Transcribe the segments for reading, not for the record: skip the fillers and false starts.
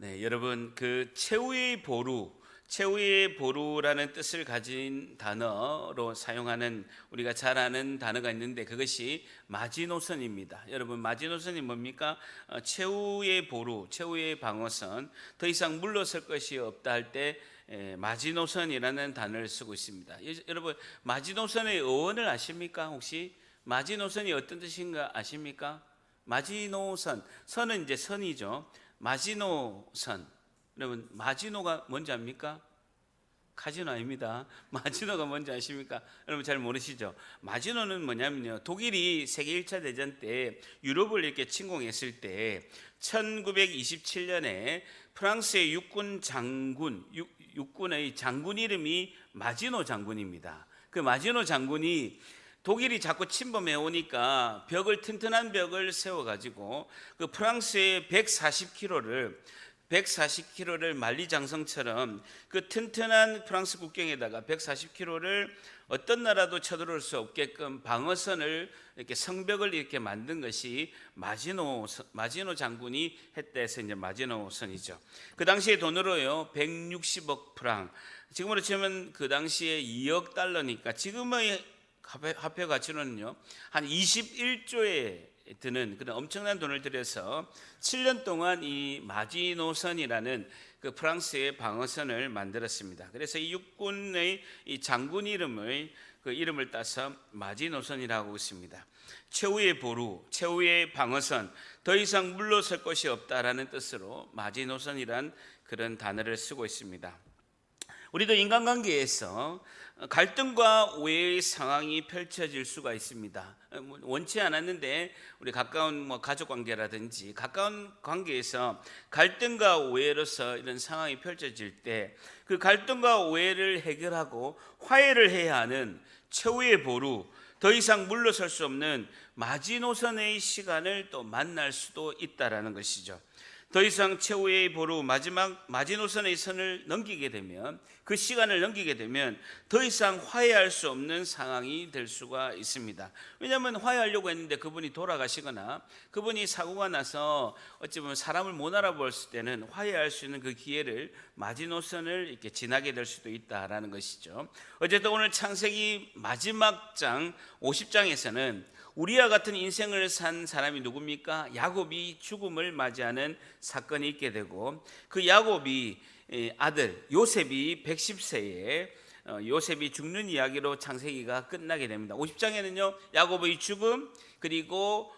네, 여러분 그 최후의 보루라는 뜻을 가진 단어로 사용하는 우리가 잘 아는 단어가 있는데 그것이 마지노선입니다. 여러분 마지노선이 뭡니까? 최후의 보루, 최후의 방어선, 더 이상 물러설 것이 없다 할 때 마지노선이라는 단어를 쓰고 있습니다. 여러분 마지노선의 어원을 아십니까? 혹시 마지노선이 어떤 뜻인가 아십니까? 마지노선, 선은 이제 선이죠. 마지노선. 여러분 마지노가 뭔지 압니까? 카지노 아닙니다. 마지노가 뭔지 아십니까? 여러분 잘 모르시죠? 마지노는 뭐냐면요, 독일이 세계 1차 대전 때 유럽을 이렇게 침공했을 때 1927년에 프랑스의 육군의 장군 이름이 마지노 장군입니다. 그 마지노 장군이 독일이 자꾸 침범해 오니까 튼튼한 벽을 세워가지고 그 프랑스의 140km를 만리장성처럼 그 튼튼한 프랑스 국경에다가 140km를 어떤 나라도 쳐들어올 수 없게끔 방어선을 이렇게 성벽을 이렇게 만든 것이 마지노 장군이 했다 해서 이제 마지노선이죠. 그 당시에 돈으로요 160억 프랑, 지금으로 치면 그 당시에 2억 달러니까 지금의 화폐 가치로는요 한 21조에 드는 그런 엄청난 돈을 들여서 7년 동안 이 마지노선이라는 그 프랑스의 방어선을 만들었습니다. 그래서 이 육군의 이 장군 이름을 따서 마지노선이라고 있습니다. 최후의 보루, 최후의 방어선, 더 이상 물러설 것이 없다라는 뜻으로 마지노선이란 그런 단어를 쓰고 있습니다. 우리도 인간관계에서 갈등과 오해의 상황이 펼쳐질 수가 있습니다. 원치 않았는데 우리 가까운 가족 관계라든지 가까운 관계에서 갈등과 오해로서 이런 상황이 펼쳐질 때 그 갈등과 오해를 해결하고 화해를 해야 하는 최후의 보루, 더 이상 물러설 수 없는 마지노선의 시간을 또 만날 수도 있다라는 것이죠. 더 이상 최후의 보루, 마지노선의 선을 넘기게 되면, 그 시간을 넘기게 되면 더 이상 화해할 수 없는 상황이 될 수가 있습니다. 왜냐하면 화해하려고 했는데 그분이 돌아가시거나 그분이 사고가 나서 어찌 보면 사람을 못 알아볼 때는 화해할 수 있는 그 기회를 마지노선을 이렇게 지나게 될 수도 있다라는 것이죠. 어쨌든 오늘 창세기 마지막 장 50장에서는 우리와 같은 인생을 산 사람이 누굽니까? 야곱이 죽음을 맞이하는 사건이 있게 되고, 그 야곱이 아들 요셉이 110세에 요셉이 죽는 이야기로 창세기가 끝나게 됩니다. 50장에는요 야곱의 죽음 그리고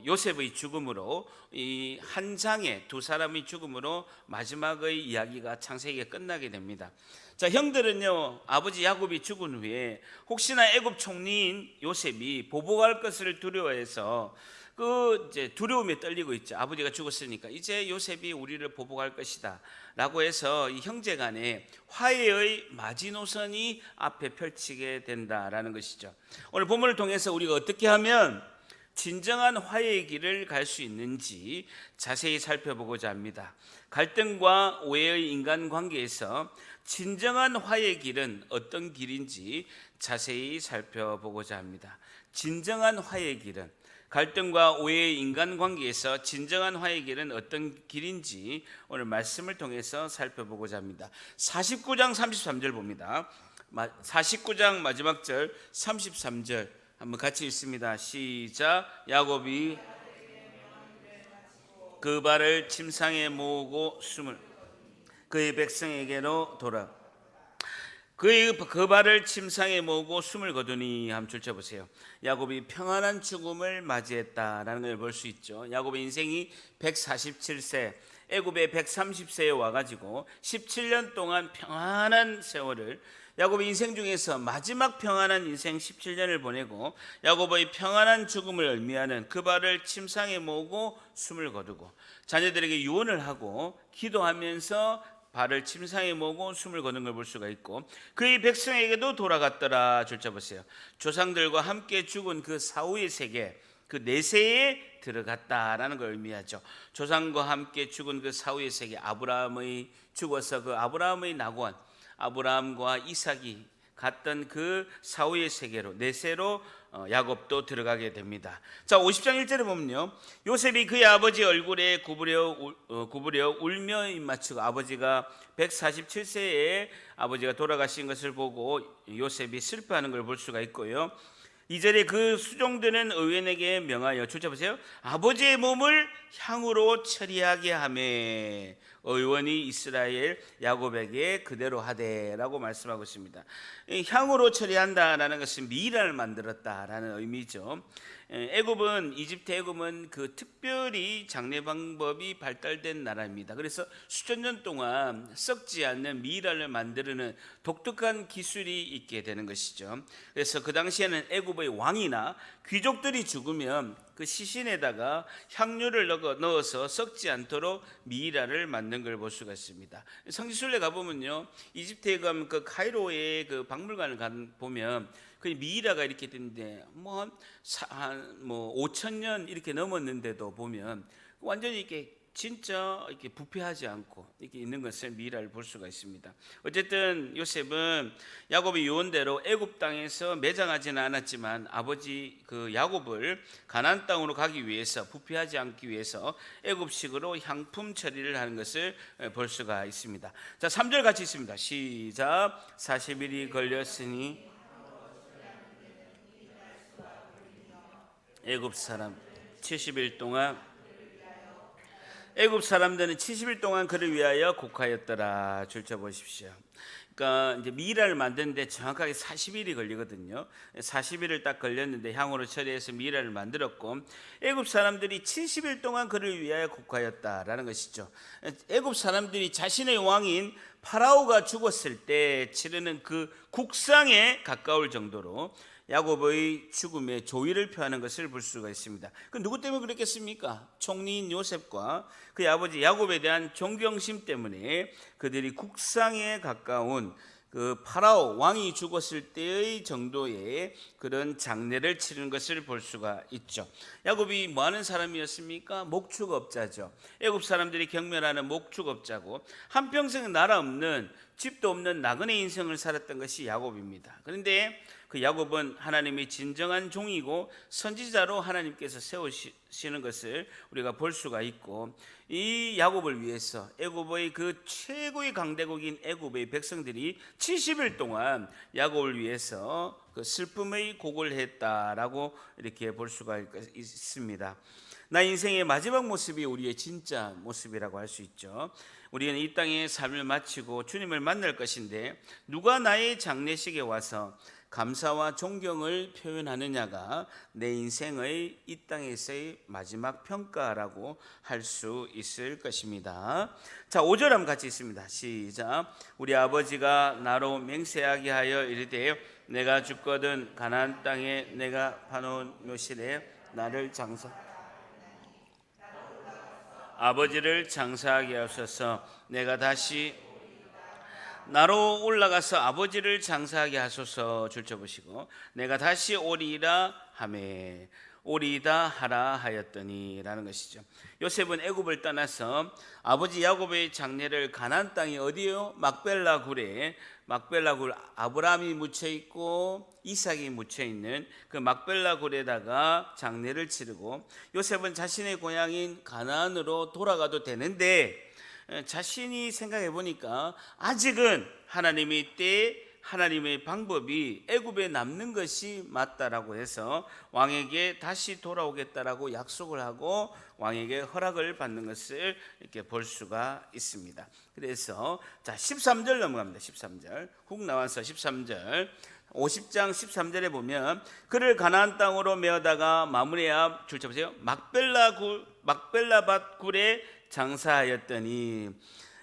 요셉의 죽음으로 이 한 장의 두 사람의 죽음으로 마지막의 이야기가 창세기가 끝나게 됩니다. 자, 형들은요 아버지 야곱이 죽은 후에 혹시나 애굽 총리인 요셉이 보복할 것을 두려워해서 그 이제 두려움에 떨리고 있죠. 아버지가 죽었으니까 이제 요셉이 우리를 보복할 것이다 라고 해서 이 형제간에 화해의 마지노선이 앞에 펼치게 된다라는 것이죠. 오늘 본문을 통해서 우리가 어떻게 하면 진정한 화해의 길을 갈 수 있는지 자세히 살펴보고자 합니다. 갈등과 오해의 인간관계에서 진정한 화해의 길은 어떤 길인지 자세히 살펴보고자 합니다. 진정한 화해의 길은, 갈등과 오해의 인간관계에서 진정한 화해의 길은 어떤 길인지 오늘 말씀을 통해서 살펴보고자 합니다. 49장 33절 봅니다. 49장 마지막 절 33절 한번 같이 읽습니다. 시작. 야곱이 그 발을 침상에 모으고 숨을 그의 백성에게로 돌아 그 발을 침상에 모으고 숨을 거두니. 한번 줄쳐보세요. 야곱이 평안한 죽음을 맞이했다라는 걸 볼 수 있죠. 야곱의 인생이 147세, 애굽에 130세에 와가지고 17년 동안 평안한 세월을, 야곱의 인생 중에서 마지막 평안한 인생 17년을 보내고 야곱의 평안한 죽음을 의미하는 그 발을 침상에 모으고 숨을 거두고 자녀들에게 유언을 하고 기도하면서 발을 침상에 모으고 숨을 거는 걸 볼 수가 있고, 그의 백성에게도 돌아갔더라. 줄쳐보세요. 조상들과 함께 죽은 그 사후의 세계, 그 내세에 들어갔다라는 걸 의미하죠. 조상과 함께 죽은 그 사후의 세계, 아브라함의 죽어서 그 아브라함의 낙원, 아브라함과 이삭이 갔던 그 사후의 세계로, 내세로 야곱도 들어가게 됩니다. 자, 50장 1절에 보면요, 요셉이 그의 아버지 얼굴에 구부려 울며 입맞추고, 아버지가 147세에 아버지가 돌아가신 것을 보고 요셉이 슬퍼하는 걸 볼 수가 있고요. 2절에 그 수종드는 의원에게 명하여, 줄자 보세요, 아버지의 몸을 향으로 처리하게 하며 의원이 이스라엘 야곱에게 그대로 하되라고 말씀하고 있습니다. 향으로 처리한다라는 것은 미라를 만들었다라는 의미죠. 이집트 애굽은 그 특별히 장례 방법이 발달된 나라입니다. 그래서 수천 년 동안 썩지 않는 미라를 만드는 독특한 기술이 있게 되는 것이죠. 그래서 그 당시에는 애굽의 왕이나 귀족들이 죽으면 그 시신에다가 향료를 넣어서 썩지 않도록 미이라를 만든 걸 볼 수가 있습니다. 성지순례 가보면요, 이집트에 가면 그 카이로의 그 박물관을 보면 그 미이라가 이렇게 되는데 뭐 5,000년 이렇게 넘었는데도 보면 완전히 이렇게 진짜 이렇게 부패하지 않고 이렇게 있는 것을 미이라를 볼 수가 있습니다. 어쨌든 요셉은 야곱의 유언대로 애굽 땅에서 매장하지는 않았지만 아버지 그 야곱을 가나안 땅으로 가기 위해서, 부패하지 않기 위해서 애굽식으로 향품 처리를 하는 것을 볼 수가 있습니다. 자, 3절 같이 있습니다. 시작. 40일이 걸렸으니 애굽 사람 70일 동안, 애굽 사람들은 70일 동안 그를 위하여 곡하였더라. 줄쳐 보십시오. 그러니까 이제 미이라를 만드는데 정확하게 40일이 걸리거든요. 40일을 딱 걸렸는데 향으로 처리해서 미이라를 만들었고, 애굽 사람들이 70일 동안 그를 위하여 곡하였다라는 것이죠. 애굽 사람들이 자신의 왕인 파라오가 죽었을 때 치르는 그 국상에 가까울 정도로 야곱의 죽음에 조의를 표하는 것을 볼 수가 있습니다. 그 누구 때문에 그랬겠습니까? 총리인 요셉과 그의 아버지 야곱에 대한 존경심 때문에 그들이 국상에 가까운 그 파라오 왕이 죽었을 때의 정도의 그런 장례를 치르는 것을 볼 수가 있죠. 야곱이 뭐 하는 사람이었습니까? 목축업자죠. 애굽 사람들이 경멸하는 목축업자고, 한평생 나라 없는, 집도 없는 나그네 인생을 살았던 것이 야곱입니다. 그런데 그 야곱은 하나님의 진정한 종이고 선지자로 하나님께서 세우시는 것을 우리가 볼 수가 있고, 이 야곱을 위해서 애굽의 그 최고의 강대국인 애굽의 백성들이 70일 동안 야곱을 위해서 그 슬픔의 곡을 했다라고 이렇게 볼 수가 있습니다. 나 인생의 마지막 모습이 우리의 진짜 모습이라고 할 수 있죠. 우리는 이 땅의 삶을 마치고 주님을 만날 것인데, 누가 나의 장례식에 와서 감사와 존경을 표현하느냐가 내 인생의 이 땅에서의 마지막 평가라고 할 수 있을 것입니다. 자, 5절 한번 같이 있습니다. 시작. 우리 아버지가 나로 맹세하게 하여 이르되 내가 죽거든 가나안 땅에 내가 파놓은 묘실에 나를 아버지를 장사하게 하소서. 내가 다시 나로 올라가서 아버지를 장사하게 하소서. 줄쳐보시고, 내가 다시 오리라 하매 오리다 하라 하였더니 라는 것이죠. 요셉은 애굽을 떠나서 아버지 야곱의 장례를 가나안 땅이 어디요? 막벨라 굴에, 막벨라 굴, 아브라함이 묻혀 있고 이삭이 묻혀 있는 그 막벨라 굴에다가 장례를 치르고, 요셉은 자신의 고향인 가나안으로 돌아가도 되는데 자신이 생각해 보니까 아직은 하나님의 때에 하나님의 방법이 애굽에 남는 것이 맞다라고 해서 왕에게 다시 돌아오겠다라고 약속을 하고 왕에게 허락을 받는 것을 이렇게 볼 수가 있습니다. 그래서 자, 13절 넘어갑니다. 13절 훅 나와서 13절 50장 13절에 보면 그를 가나안 땅으로 메어다가 마므레 앞, 줄쳐 보세요, 막벨라밭 굴에 장사하였더니,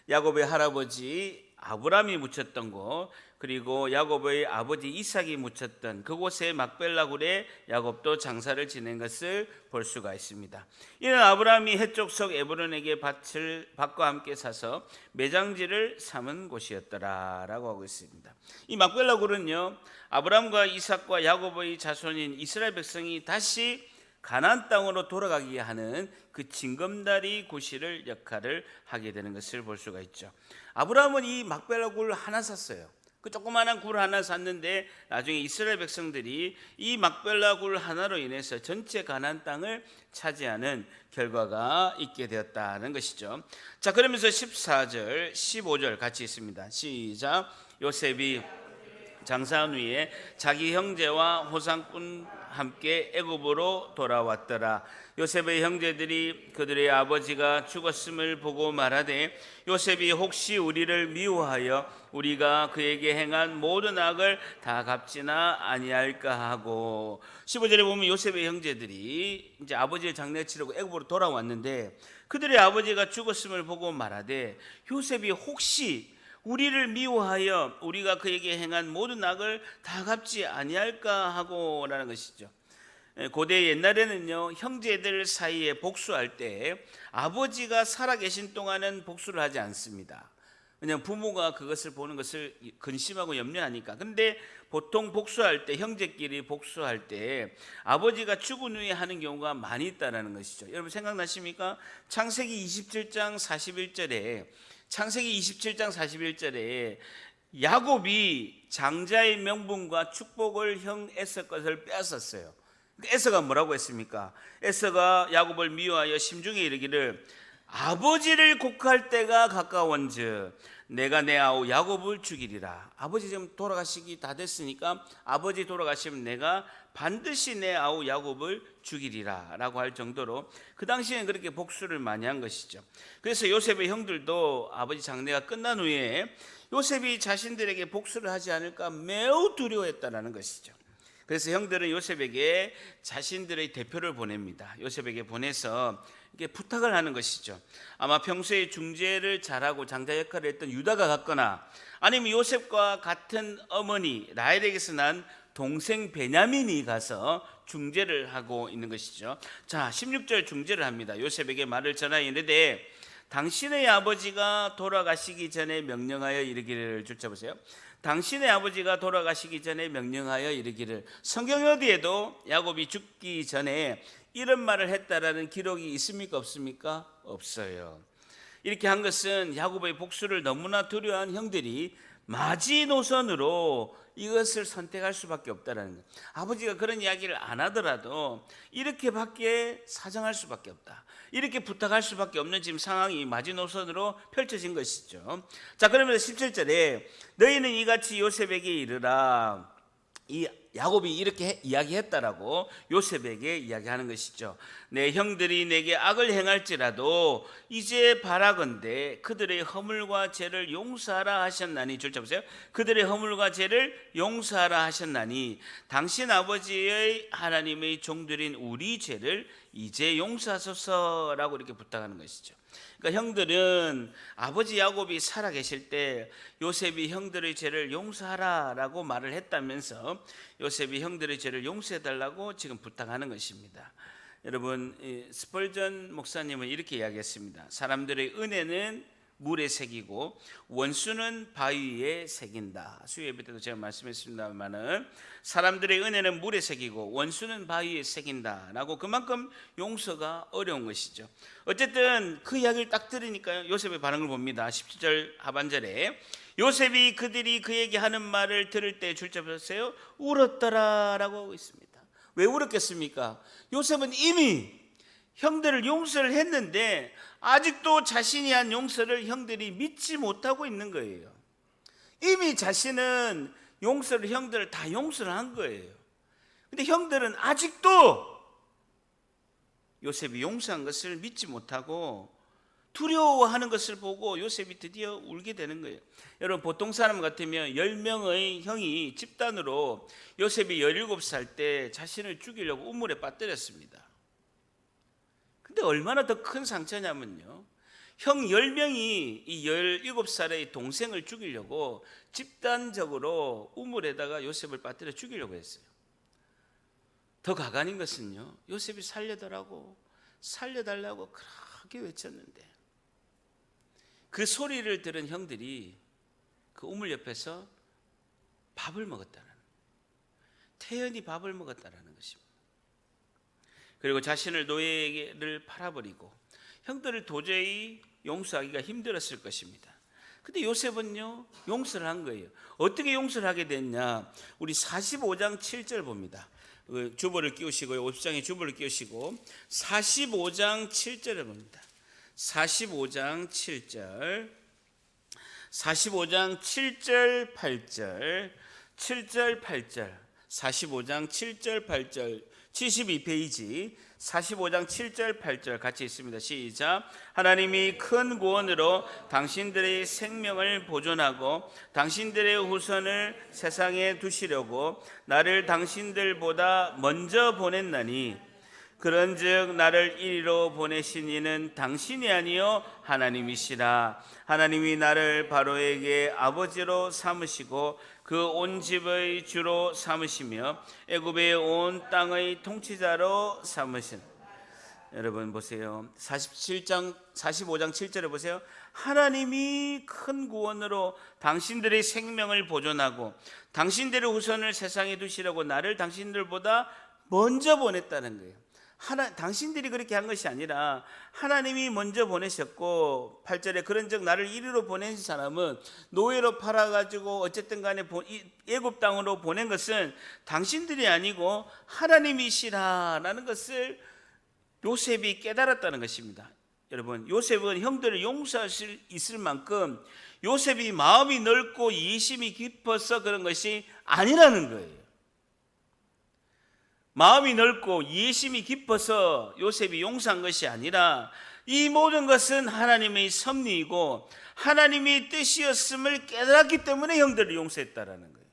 야곱의 할아버지 아브라함이 묻혔던 곳, 그리고 야곱의 아버지 이삭이 묻혔던 그곳에 막벨라 굴에 야곱도 장사를 지낸 것을 볼 수가 있습니다. 이는 아브라함이 해족속 에브론에게 밭과 함께 사서 매장지를 삼은 곳이었더라라고 하고 있습니다. 이 막벨라 굴은요, 아브라함과 이삭과 야곱의 자손인 이스라엘 백성이 다시 가나안 땅으로 돌아가게 하는 그 징검다리 구실을 역할을 하게 되는 것을 볼 수가 있죠. 아브라함은 이 막벨라 굴을 하나 샀어요. 그 조그마한 굴 하나 샀는데 나중에 이스라엘 백성들이 이 막벨라 굴 하나로 인해서 전체 가나안 땅을 차지하는 결과가 있게 되었다는 것이죠. 자, 그러면서 14절, 15절 같이 있습니다. 시작. 요셉이 장사한 후에 자기 형제와 호상꾼 함께 애굽으로 돌아왔더라. 요셉의 형제들이 그들의 아버지가 죽었음을 보고 말하되 요셉이 혹시 우리를 미워하여 우리가 그에게 행한 모든 악을 다 갚지나 아니할까 하고. 15절에 보면 요셉의 형제들이 이제 아버지의 장례 치르고 애굽으로 돌아왔는데 그들의 아버지가 죽었음을 보고 말하되 요셉이 혹시 우리를 미워하여 우리가 그에게 행한 모든 악을 다 갚지 아니할까 하고라는 것이죠. 고대 옛날에는요, 형제들 사이에 복수할 때 아버지가 살아계신 동안은 복수를 하지 않습니다. 왜냐하면 부모가 그것을 보는 것을 근심하고 염려하니까. 근데 보통 복수할 때, 형제끼리 복수할 때 아버지가 죽은 후에 하는 경우가 많이 있다는 것이죠. 여러분 생각나십니까? 창세기 27장 41절에 야곱이 장자의 명분과 축복을 형 에서 것을 빼앗았어요. 에서가 뭐라고 했습니까? 에서가 야곱을 미워하여 심중에 이르기를 아버지를 곡할 때가 가까운즉 내가 내 아우 야곱을 죽이리라. 아버지 지금 돌아가시기 다 됐으니까 아버지 돌아가시면 내가 반드시 내 아우 야곱을 죽이리라 라고 할 정도로 그 당시에는 그렇게 복수를 많이 한 것이죠. 그래서 요셉의 형들도 아버지 장례가 끝난 후에 요셉이 자신들에게 복수를 하지 않을까 매우 두려워했다는 것이죠. 그래서 형들은 요셉에게 자신들의 대표를 보냅니다. 요셉에게 보내서 이렇게 부탁을 하는 것이죠. 아마 평소에 중재를 잘하고 장자 역할을 했던 유다가 갔거나 아니면 요셉과 같은 어머니 라헬에게서 난 동생 베냐민이 가서 중재를 하고 있는 것이죠. 자, 16절 중재를 합니다. 요셉에게 말을 전하여 이르되 당신의 아버지가 돌아가시기 전에 명령하여 이르기를. 줄쳐보세요. 당신의 아버지가 돌아가시기 전에 명령하여 이르기를. 성경 어디에도 야곱이 죽기 전에 이런 말을 했다라는 기록이 있습니까? 없습니까? 없어요. 이렇게 한 것은 야곱의 복수를 너무나 두려워한 형들이 마지노선으로 이것을 선택할 수밖에 없다라는 거예요. 아버지가 그런 이야기를 안 하더라도 이렇게밖에 사정할 수밖에 없다, 이렇게 부탁할 수밖에 없는 지금 상황이 마지노선으로 펼쳐진 것이죠. 자, 그러면서 17절에 너희는 이같이 요셉에게 이르라. 이 야곱이 이렇게 이야기했다라고 요셉에게 이야기하는 것이죠. 내 형들이 내게 악을 행할지라도 이제 바라건대 그들의 허물과 죄를 용서하라 하셨나니. 줄 잡으세요. 그들의 허물과 죄를 용서하라 하셨나니 당신 아버지의 하나님의 종들인 우리 죄를 이제 용서하소서라고 이렇게 부탁하는 것이죠. 그러니까 형들은 아버지 야곱이 살아계실 때 요셉이 형들의 죄를 용서하라라고 말을 했다면서 요셉이 형들의 죄를 용서해달라고 지금 부탁하는 것입니다. 여러분, 스펄전 목사님은 이렇게 이야기했습니다. 사람들의 은혜는 물에 새기고 원수는 바위 위에 새긴다. 수요 예배 때도 제가 말씀했습니다만은 사람들의 은혜는 물에 새기고 원수는 바위 위에 새긴다 라고 그만큼 용서가 어려운 것이죠. 어쨌든 그 이야기를 딱 들으니까 요셉의 반응을 봅니다. 17절 하반절에 요셉이 그들이 그에게 하는 말을 들을 때 줄잡으세요. 울었더라 라고 하고 있습니다. 왜 울었겠습니까? 요셉은 이미 형들을 용서를 했는데 아직도 자신이 한 용서를 형들이 믿지 못하고 있는 거예요. 이미 자신은 용서를, 형들을 다 용서를 한 거예요. 근데 형들은 아직도 요셉이 용서한 것을 믿지 못하고 두려워하는 것을 보고 요셉이 드디어 울게 되는 거예요. 여러분, 보통 사람 같으면 10명의 형이 집단으로 요셉이 17살 때 자신을 죽이려고 우물에 빠뜨렸습니다. 근데 얼마나 더 큰 상처냐면요, 형 10명이 이 17살의 동생을 죽이려고 집단적으로 우물에다가 요셉을 빠뜨려 죽이려고 했어요. 더 가관인 것은요, 요셉이 살려달라고 그렇게 외쳤는데 그 소리를 들은 형들이 그 우물 옆에서 밥을 먹었다는, 태연히 밥을 먹었다는 것입니다. 그리고 자신을 노예를 팔아버리고 형들을 도저히 용서하기가 힘들었을 것입니다. 근데 요셉은요, 용서를 한 거예요. 어떻게 용서를 하게 됐냐? 우리 45장 7절 봅니다. 주보를 끼우시고요. 50장에 주보를 끼우시고 45장 7절을 봅니다. 45장 7절 45장 7절 8절 7절 8절 45장 7절 8절 72페이지 45장 7절 8절 같이 있습니다. 시작. 하나님이 큰 구원으로 당신들의 생명을 보존하고 당신들의 후손을 세상에 두시려고 나를 당신들보다 먼저 보냈나니 그런즉 나를 이리로 보내신 이는 당신이 아니요 하나님이시라. 하나님이 나를 바로에게 아버지로 삼으시고 그 온 집의 주로 삼으시며 애굽의 온 땅의 통치자로 삼으신. 여러분 보세요. 45장 7절에 보세요. 하나님이 큰 구원으로 당신들의 생명을 보존하고 당신들의 후손을 세상에 두시려고 나를 당신들보다 먼저 보냈다는 거예요. 당신들이 그렇게 한 것이 아니라 하나님이 먼저 보내셨고 8절에 그런즉 나를 이리로 보낸 사람은 노예로 팔아가지고 어쨌든 간에 애굽 땅으로 보낸 것은 당신들이 아니고 하나님이시라라는 것을 요셉이 깨달았다는 것입니다. 여러분, 요셉은 형들을 용서할 수 있을 만큼 요셉이 마음이 넓고 이심이 깊어서 그런 것이 아니라는 거예요. 마음이 넓고 이해심이 깊어서 요셉이 용서한 것이 아니라 이 모든 것은 하나님의 섭리이고 하나님의 뜻이었음을 깨달았기 때문에 형들을 용서했다라는 거예요.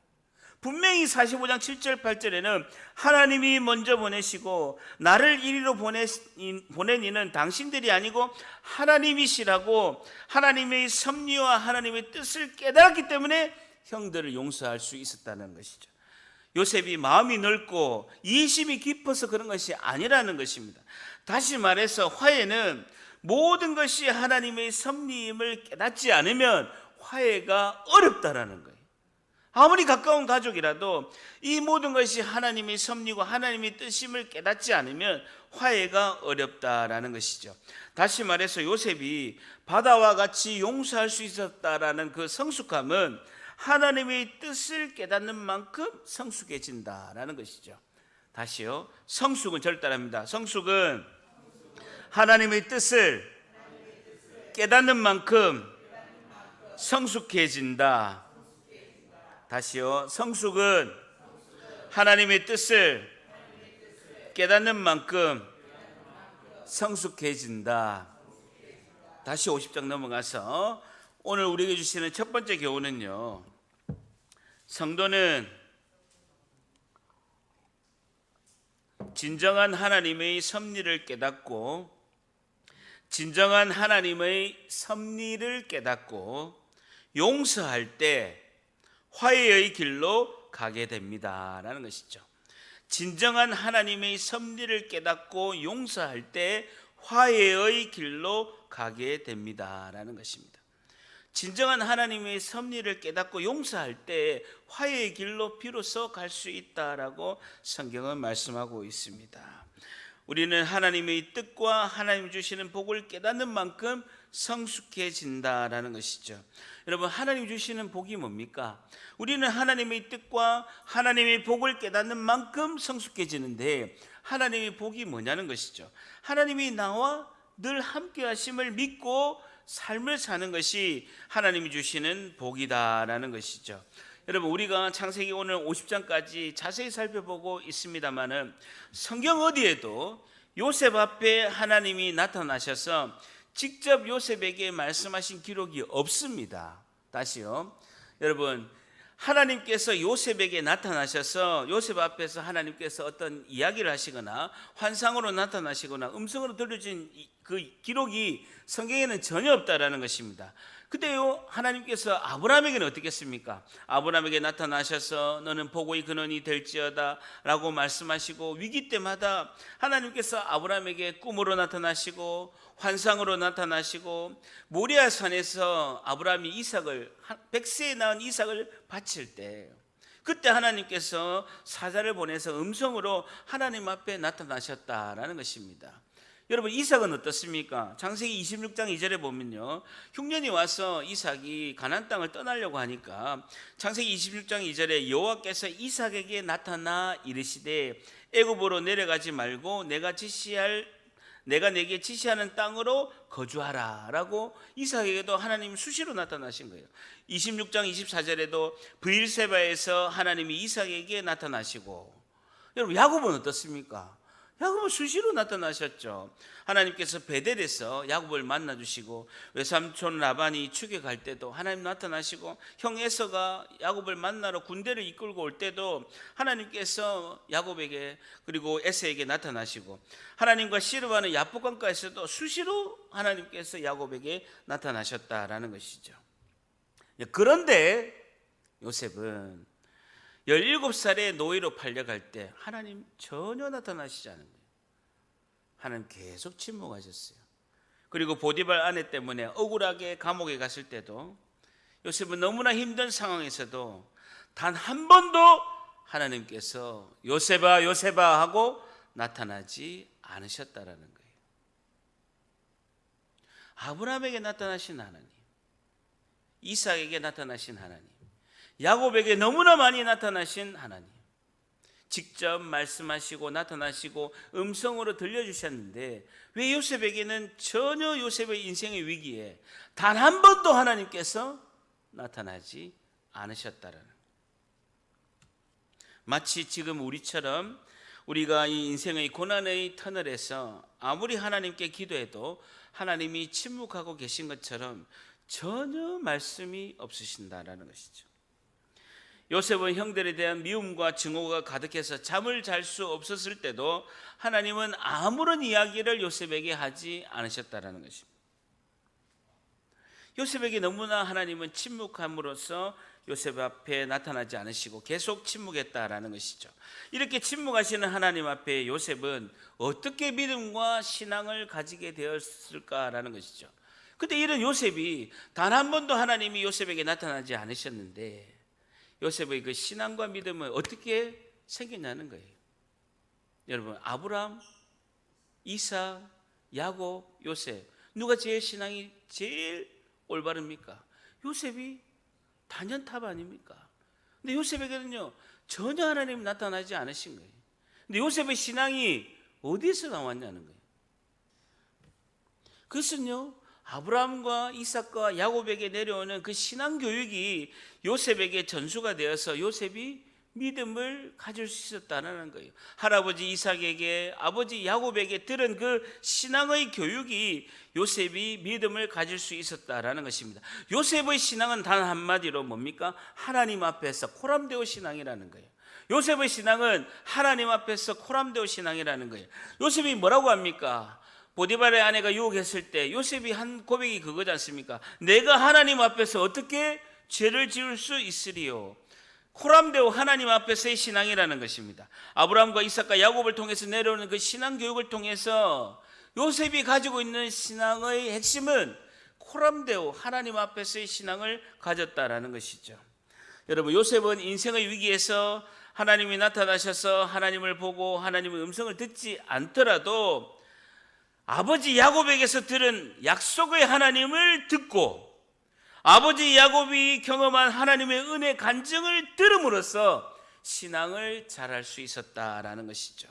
분명히 45장 7절 8절에는 하나님이 먼저 보내시고 나를 이리로 보낸 이는 당신들이 아니고 하나님이시라고 하나님의 섭리와 하나님의 뜻을 깨달았기 때문에 형들을 용서할 수 있었다는 것이죠. 요셉이 마음이 넓고 이심이 깊어서 그런 것이 아니라는 것입니다. 다시 말해서 화해는 모든 것이 하나님의 섭리임을 깨닫지 않으면 화해가 어렵다라는 거예요. 아무리 가까운 가족이라도 이 모든 것이 하나님의 섭리고 하나님의 뜻임을 깨닫지 않으면 화해가 어렵다라는 것이죠. 다시 말해서 요셉이 바다와 같이 용서할 수 있었다라는 그 성숙함은 하나님의 뜻을 깨닫는 만큼 성숙해진다라는 것이죠. 다시요. 성숙은 절단합니다. 성숙은 하나님의 뜻을 깨닫는 만큼 성숙해진다. 다시요. 성숙은 하나님의 뜻을 깨닫는 만큼 성숙해진다. 다시 50장 넘어가서 오늘 우리에게 주시는 첫 번째 교훈은요, 성도는 진정한 하나님의 섭리를 깨닫고 진정한 하나님의 섭리를 깨닫고 용서할 때 화해의 길로 가게 됩니다라는 것이죠. 진정한 하나님의 섭리를 깨닫고 용서할 때 화해의 길로 가게 됩니다라는 것입니다. 진정한 하나님의 섭리를 깨닫고 용서할 때 화해의 길로 비로소 갈 수 있다라고 성경은 말씀하고 있습니다. 우리는 하나님의 뜻과 하나님 주시는 복을 깨닫는 만큼 성숙해진다라는 것이죠. 여러분, 하나님 주시는 복이 뭡니까? 우리는 하나님의 뜻과 하나님의 복을 깨닫는 만큼 성숙해지는데 하나님의 복이 뭐냐는 것이죠. 하나님이 나와 늘 함께 하심을 믿고 삶을 사는 것이 하나님이 주시는 복이다라는 것이죠. 여러분, 우리가 창세기 오늘 50장까지 자세히 살펴보고 있습니다만은 성경 어디에도 요셉 앞에 하나님이 나타나셔서 직접 요셉에게 말씀하신 기록이 없습니다. 다시요. 여러분, 하나님께서 요셉에게 나타나셔서 요셉 앞에서 하나님께서 어떤 이야기를 하시거나 환상으로 나타나시거나 음성으로 들려진 그 기록이 성경에는 전혀 없다라는 것입니다. 근데요, 하나님께서 아브라함에게는 어떻게 했습니까? 아브라함에게 나타나셔서 너는 복의 근원이 될지어다 라고 말씀하시고, 위기 때마다 하나님께서 아브라함에게 꿈으로 나타나시고 환상으로 나타나시고, 모리아 산에서 아브라함이 이삭을 100세에 낳은 이삭을 바칠 때 그때 하나님께서 사자를 보내서 음성으로 하나님 앞에 나타나셨다라는 것입니다. 여러분 이삭은 어떻습니까? 창세기 26장 2절에 보면요, 흉년이 와서 이삭이 가나안 땅을 떠나려고 하니까 창세기 26장 2절에 여호와께서 이삭에게 나타나 이르시되 애굽으로 내려가지 말고 내가 내게 지시하는 땅으로 거주하라 라고 이삭에게도 하나님 수시로 나타나신 거예요. 26장 24절에도 브엘세바에서 하나님이 이삭에게 나타나시고, 여러분 야곱은 어떻습니까? 야곱은 수시로 나타나셨죠. 하나님께서 베델에서 야곱을 만나주시고, 외삼촌 라반이 추격할 때도 하나님 나타나시고, 형 에서가 야곱을 만나러 군대를 이끌고 올 때도 하나님께서 야곱에게 그리고 에서에게 나타나시고, 하나님과 씨름하는 야복강가에서도 수시로 하나님께서 야곱에게 나타나셨다라는 것이죠. 그런데 요셉은 17살에 노예로 팔려갈 때 하나님 전혀 나타나시지 않은 거예요. 하나님 계속 침묵하셨어요. 그리고 보디발 아내 때문에 억울하게 감옥에 갔을 때도 요셉은 너무나 힘든 상황에서도 단 한 번도 하나님께서 요셉아 요셉아 하고 나타나지 않으셨다라는 거예요. 아브라함에게 나타나신 하나님, 이삭에게 나타나신 하나님, 야곱에게 너무나 많이 나타나신 하나님, 직접 말씀하시고 나타나시고 음성으로 들려주셨는데 왜 요셉에게는 전혀 요셉의 인생의 위기에 단 한 번도 하나님께서 나타나지 않으셨다라는, 마치 지금 우리처럼 우리가 이 인생의 고난의 터널에서 아무리 하나님께 기도해도 하나님이 침묵하고 계신 것처럼 전혀 말씀이 없으신다라는 것이죠. 요셉은 형들에 대한 미움과 증오가 가득해서 잠을 잘 수 없었을 때도 하나님은 아무런 이야기를 요셉에게 하지 않으셨다라는 것입니다. 요셉에게 너무나 하나님은 침묵함으로써 요셉 앞에 나타나지 않으시고 계속 침묵했다라는 것이죠. 이렇게 침묵하시는 하나님 앞에 요셉은 어떻게 믿음과 신앙을 가지게 되었을까라는 것이죠. 근데 이런 요셉이 단 한 번도 하나님이 요셉에게 나타나지 않으셨는데 요셉의 그 신앙과 믿음은 어떻게 생겼냐는 거예요. 여러분, 아브라함, 이삭, 야곱, 요셉, 누가 제일 신앙이 제일 올바릅니까? 요셉이 단연탑 아닙니까? 근데 요셉에게는요 전혀 하나님이 나타나지 않으신 거예요. 근데 요셉의 신앙이 어디에서 나왔냐는 거예요. 그것은요 아브라함과 이삭과 야곱에게 내려오는 그 신앙 교육이 요셉에게 전수가 되어서 요셉이 믿음을 가질 수 있었다는 거예요. 할아버지 이삭에게, 아버지 야곱에게 들은 그 신앙의 교육이 요셉이 믿음을 가질 수 있었다라는 것입니다. 요셉의 신앙은 단 한마디로 뭡니까? 하나님 앞에서 코람데오 신앙이라는 거예요. 요셉의 신앙은 하나님 앞에서 코람데오 신앙이라는 거예요. 요셉이 뭐라고 합니까? 보디발의 아내가 유혹했을 때 요셉이 한 고백이 그거지 않습니까? 내가 하나님 앞에서 어떻게 죄를 지을 수 있으리요? 코람데오 하나님 앞에서의 신앙이라는 것입니다. 아브라함과 이삭과 야곱을 통해서 내려오는 그 신앙 교육을 통해서 요셉이 가지고 있는 신앙의 핵심은 코람데오 하나님 앞에서의 신앙을 가졌다라는 것이죠. 여러분, 요셉은 인생의 위기에서 하나님이 나타나셔서 하나님을 보고 하나님의 음성을 듣지 않더라도 아버지 야곱에게서 들은 약속의 하나님을 듣고 아버지 야곱이 경험한 하나님의 은혜 간증을 들음으로써 신앙을 잘할 수 있었다라는 것이죠.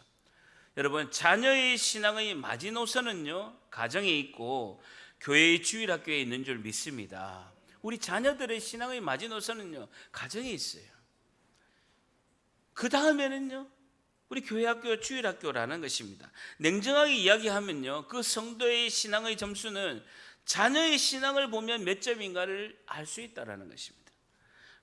여러분, 자녀의 신앙의 마지노선은요 가정에 있고 교회의 주일학교에 있는 줄 믿습니다. 우리 자녀들의 신앙의 마지노선은요 가정에 있어요. 그 다음에는요 우리 교회학교 주일학교라는 것입니다. 냉정하게 이야기하면요 그 성도의 신앙의 점수는 자녀의 신앙을 보면 몇 점인가를 알 수 있다는 것입니다.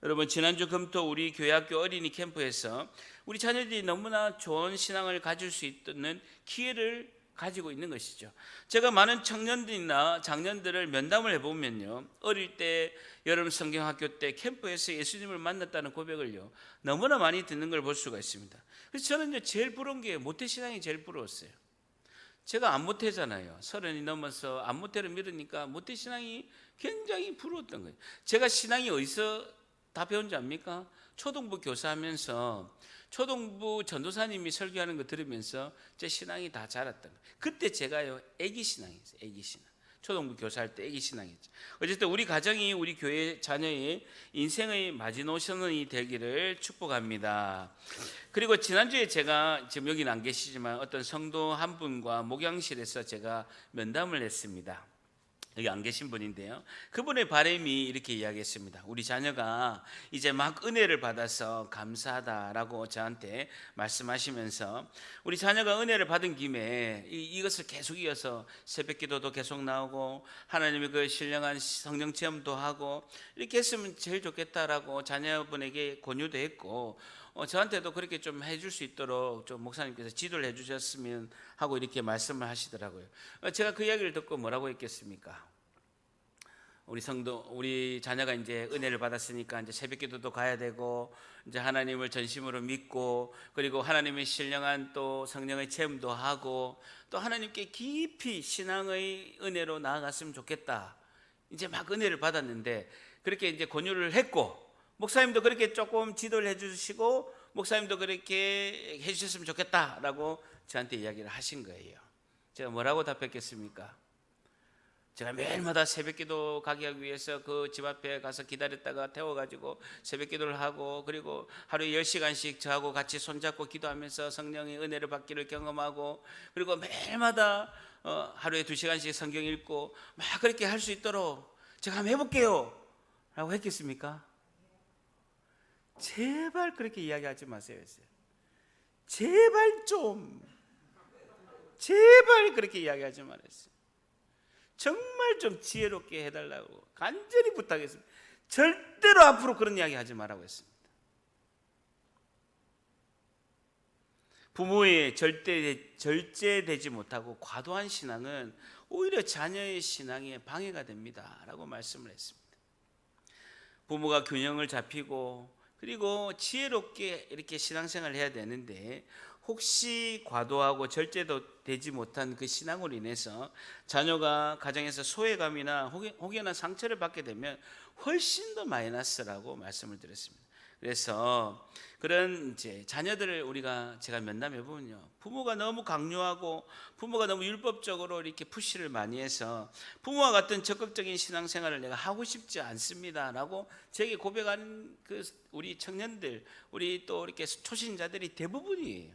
여러분, 지난주 금토 우리 교회학교 어린이 캠프에서 우리 자녀들이 너무나 좋은 신앙을 가질 수 있는 기회를 가지고 있는 것이죠. 제가 많은 청년들이나 장년들을 면담을 해보면요 어릴 때 여름 성경학교 때 캠프에서 예수님을 만났다는 고백을요 너무나 많이 듣는 걸 볼 수가 있습니다. 그래서 저는 제일 부러운 게 모태신앙이 제일 부러웠어요. 제가 안모태잖아요. 30이 넘어서 안모태를 믿으니까 모태신앙이 굉장히 부러웠던 거예요. 제가 신앙이 어디서 다 배운 줄 압니까? 초등부 교사하면서 초등부 전도사님이 설교하는 거 들으면서 제 신앙이 다 자랐던 거예요. 그때 제가요 애기 신앙이었어요. 애기 신앙. 초등부 교사할 때 애기 신앙이었죠. 어쨌든 우리 가정이 우리 교회 자녀의 인생의 마지노선이 되기를 축복합니다. 그리고 지난주에 제가 지금 여기는 안 계시지만 어떤 성도 한 분과 목양실에서 제가 면담을 했습니다. 여기 안 계신 분인데요, 그분의 바람이 이렇게 이야기했습니다. 우리 자녀가 이제 막 은혜를 받아서 감사하다라고 저한테 말씀하시면서, 우리 자녀가 은혜를 받은 김에 이것을 계속 이어서 새벽기도도 계속 나오고 하나님의 그 신령한 성령 체험도 하고 이렇게 했으면 제일 좋겠다라고 자녀분에게 권유도 했고, 저한테도 그렇게 좀 해줄 수 있도록 좀 목사님께서 지도를 해주셨으면 하고 이렇게 말씀을 하시더라고요. 제가 그 이야기를 듣고 뭐라고 했겠습니까? 우리 자녀가 이제 은혜를 받았으니까 이제 새벽기도도 가야 되고, 이제 하나님을 전심으로 믿고, 그리고 하나님의 신령한 또 성령의 체험도 하고, 또 하나님께 깊이 신앙의 은혜로 나아갔으면 좋겠다. 이제 막 은혜를 받았는데 그렇게 이제 권유를 했고, 목사님도 그렇게 조금 지도를 해주시고 목사님도 그렇게 해주셨으면 좋겠다라고 저한테 이야기를 하신 거예요. 제가 뭐라고 답했겠습니까? 제가 매일마다 새벽기도 가기 위해서 그 집 앞에 가서 기다렸다가 태워가지고 새벽기도를 하고, 그리고 하루에 10시간씩 저하고 같이 손잡고 기도하면서 성령의 은혜를 받기를 경험하고, 그리고 매일마다 하루에 2시간씩 성경 읽고 막 그렇게 할 수 있도록 제가 한번 해볼게요 라고 했겠습니까? 제발 그렇게 이야기하지 마세요. 제발 그렇게 이야기하지 말았어요. 정말 좀 지혜롭게 해달라고 간절히 부탁했습니다. 절대로 앞으로 그런 이야기 하지 말라고 했습니다. 부모의 절제되지 못하고 과도한 신앙은 오히려 자녀의 신앙에 방해가 됩니다 라고 말씀을 했습니다. 부모가 균형을 잡히고 그리고 지혜롭게 이렇게 신앙생활을 해야 되는데, 혹시 과도하고 절제도 되지 못한 그 신앙으로 인해서 자녀가 가정에서 소외감이나 혹여나 상처를 받게 되면 훨씬 더 마이너스라고 말씀을 드렸습니다. 그래서 그런 이제 자녀들을 제가 면담해 보면요, 부모가 너무 강요하고 부모가 너무 율법적으로 이렇게 푸시를 많이 해서 부모와 같은 적극적인 신앙생활을 내가 하고 싶지 않습니다라고 제게 고백하는 그 우리 청년들, 우리 또 이렇게 초신자들이 대부분이에요.